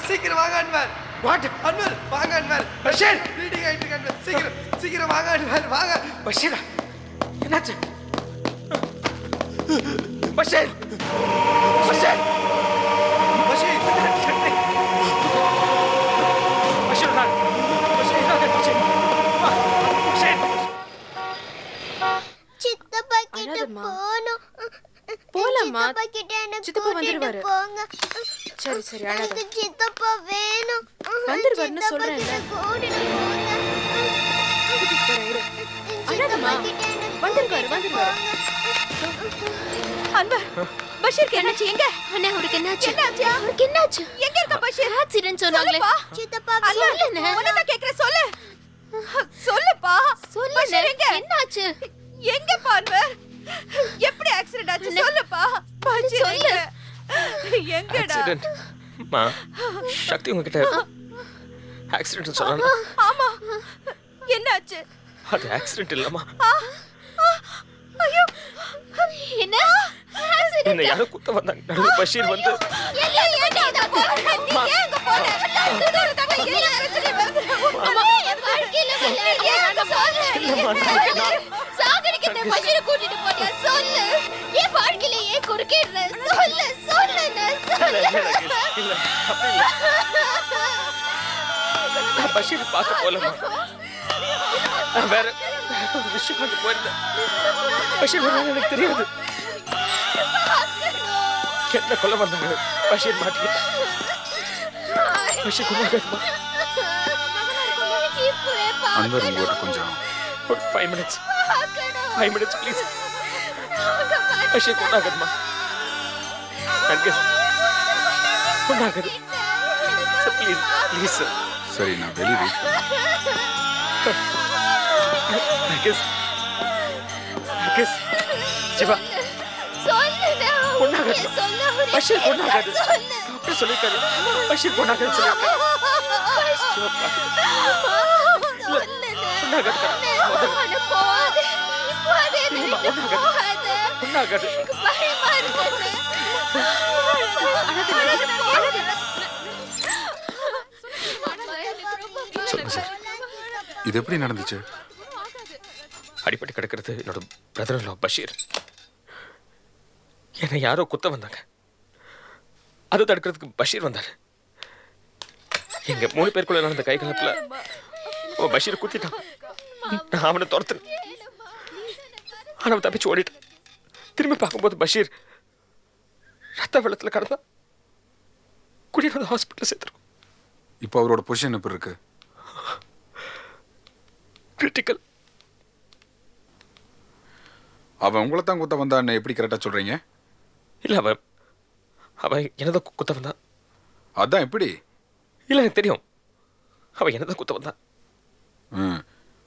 சீக்கிரம் வாங்க அன்வர். வாட் அன்வர், வாங்க அன்வர். பஷீர் ரீடிங் ஆயிட்டு இருக்கு அன்வர், சீக்கிரம் சீக்கிரம் வாங்க அன்வர், வாங்க. பஷீர் என்னாச்சு? பஷீர் பஷீர் பஷீர் பஷீர் நான் பஷீர் நான் பஷீர் பஷீர் சித்தப்பா கிட்ட போணும். போலாமா? சித்தப்பா கிட்ட என்ன சித்தப்பா வந்துருவாரு. போங்க. சரி சரி அழாத. எனக்கு சித்தப்பா வேணும். வந்துருவாருன்னு சொல்றேன். கூட்டிட்டு போங்க. அழாதம்மா. வந்துருவாரு வந்துருவாரு. அன்பர், பஷீருக்கு என்னாச்சு? எங்க அண்ணா அவருக்கு என்னாச்சு? அவருக்கு என்னாச்சு? எங்க இருக்க பஷீர்? ஆக்சிடென்ட் சொன்னாங்களே. சித்தப்பா சொல்லுண்ணே. உனக்கு கேக்குறேன், சொல்லு சொல்லுப்பா. பஷீர் எங்க? என்னாச்சு? எங்கப்பா அன்பர்? எப்படி ஆக்சிடென்ட் ஆச்சு? சொல்லுப்பா. பஷீர் சொல்லு. எங்கடா? ஆக்சிடென்ட் மா, சக்தி உங்ககிட்ட ஆக்சிடென்ட் சொன்னா? ஆமா, என்னாச்சு? அது ஆக்சிடென்ட் இல்லம்மா. ஐயோ, என்ன என்ன யாரோ குத்த வந்தாங்க. நடுவுல பஷீர் வந்து பஷீர் பார்க்க போலமா, நான் வேற ஒரு விஷயம் பார்க்க போயிருந்தேன். பஷீர் வந்தாங்க எனக்கு தெரியாது. என்ன கொல்ல வந்தாங்க. பஷீர் மாட்டிக்கிட்டான். பஷீர் கொண்டாடுமா. அன்பர் உங்ககிட்ட கொஞ்சம் ஒரு 5 minutes ப்ளீஸ். பஷீர் கொண்டாடுமா. கொண்டாடுது ப்ளீஸ் ப்ளீஸ். சரி, நான் வெளியே வெயிட் சிவா பஷீர் கொண்டாடாது அப்படி சொல்லிருக்காரு. பஷீர் கொண்டாடாது சொல்லிருக்காரு. சொல்லுங்க சார், இது எப்படி நடந்துச்சு? அடிப்பட்டு கிடக்கிறது என்னோட பிரதர் பஷீர். என்னை யாரோ குத்த வந்தாங்க. அதை தடுக்கிறதுக்கு பஷீர் வந்தாரு. எங்க 3 பேருக்குள்ள நடந்த கைகலப்புல அவன் பஷீரை குத்திட்டான். நான் அவனை துரத்துனேன். அவன் தப்பிச்சு ஓடிட்டான். திரும்பி பார்க்கும்போது பஷீர் ரத்த வெள்ளத்தில் கடந்தான். கூட்டிட்டு வந்து ஹாஸ்பிட்டல் சேர்த்துருக்கோம். இப்போ அவரோட பொசிஷன் எப்படி இருக்கு? கிரிட்டிக்கல். அவன் உங்களை தான் குத்த வந்தான்னு எப்படி கரெக்டாக சொல்கிறீங்க? இல்லை, அவன் என்னதான் குத்த வந்தான். அதான் எப்படி? இல்லை, எனக்கு தெரியும். அவன் என்னதான் குத்த வந்தான்.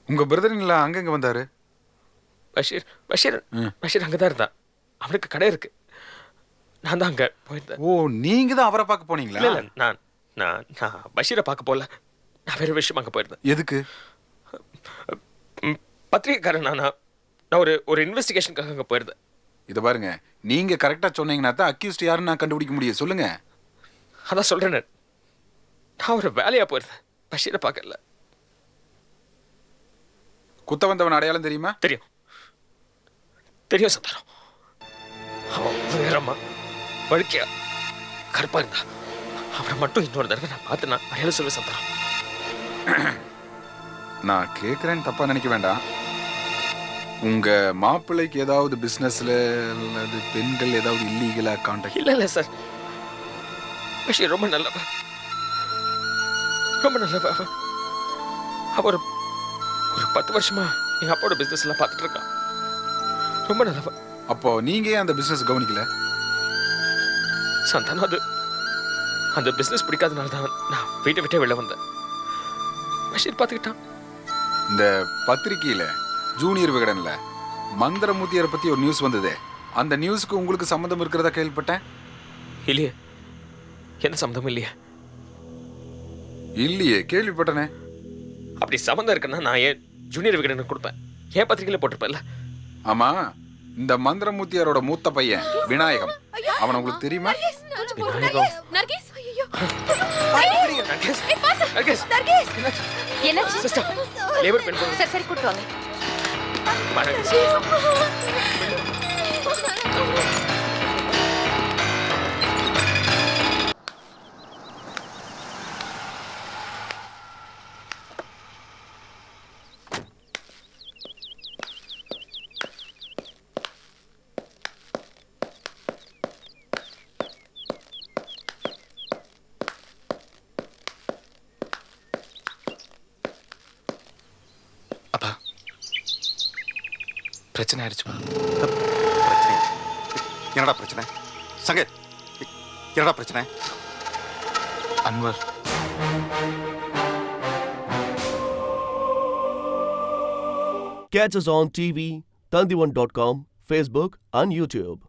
உங்கள் பிரதரின்ல அங்கங்கே வந்தார்? பஷீர் பஷீர் பஷீர் அங்கே தான் இருந்தான். அவனுக்கு கடை இருக்கு. நான் தான் அங்கே போயிருந்தேன். ஓ, நீங்கள் தான் அவரை பார்க்க போனீங்களா? இல்லை, நான் நான் நான் பஷீரை பார்க்க போகல. நான் வேறு விஷயம் அங்கே போயிருந்தேன். எதுக்கு? பத்திரிகைக்காரன் நான் ஒரு இன்வெஸ்டிகேஷனுக்காக அங்கே போயிருந்தேன். இதை பாருங்க, நீங்க கரெக்டா சொன்னீங்கன்னா தான் அக்யூஸ்ட் யாருன்னு நான் கண்டுபிடிக்க முடியும். சொல்லுங்க. அதான் சொல்றேன். நான் ஒரு வேலையா போயிருந்தேன். பஷீரை பார்க்கல. குத்த வந்தவன் அடையாளம் தெரியுமா? தெரியும் தெரியும் சந்தானம். அவன் வேறம்மா வழுக்கியா கருப்பா இருந்தா. அவரை மட்டும் இன்னொரு தடவை நான் பார்த்து நான் அடையாளம் சொல்லுவேன் சந்தானம். நான் கேட்குறேன்னு தப்பா நினைக்க வேண்டாம். உங்க மாப்பிள்ளைக்கு ஏதாவது பிசினஸ்ல அல்லது பெண்கள் ஏதாவது இல்லீகலா கான்டாக்ட்? இல்ல சார், பஷீர் ரொம்ப நல்லவன். ரொம்ப நல்லவன். அவர் ஒரு 10 வருஷமா எங்க அப்பாவோட பிசினஸ் எல்லாம் பார்த்துட்டு இருக்கான். ரொம்ப நல்லவன். அப்போ நீங்க ஏன் அந்த பிசினஸ் கவனிக்கல? சந்தானம், அந்த பிசினஸ் பிடிக்காதனால தான் நான் வீட்டை விட்டே வெளில வந்தேன். பஷீர் பார்த்துக்கிட்டான். இந்த பத்திரிகையில ஜூனியர் விகடன்ல மந்திரமூர்த்தியரை பத்தி ஒரு நியூஸ் வந்ததே, அந்த நியூஸ்க்கு உங்களுக்கு சம்மந்தம் இருக்கிறதா கேள்விப்பட்டேன். இல்லையே, எந்த சம்மந்தமும் இல்லையே. இல்லையே, கேள்விப்பட்டனே. அப்படி சம்மந்தம் இருக்குன்னா நான் ஏன் ஜூனியர் விகடனுக்கு கொடுப்பேன்? ஏன் பத்திரிகையில போட்டிருப்பேன்ல. ஆமா, இந்த மந்திரமூர்த்தியாரோட மூத்த பையன் விநாயகம், அவன் உங்களுக்கு தெரியுமா? விநாயகம். என்னாச்சு? சிஸ்டர், லேபர் பெண் பொண்ணு. சரி கூட்டு வாங்க. பிரச்சனை ஆயிடுச்சுப்பா. பிரச்சனை? என்னடா பிரச்சனை? சங்கர், என்னடா பிரச்சனை? Anwar. Catch us on TV, Tandivan.com, Facebook and YouTube.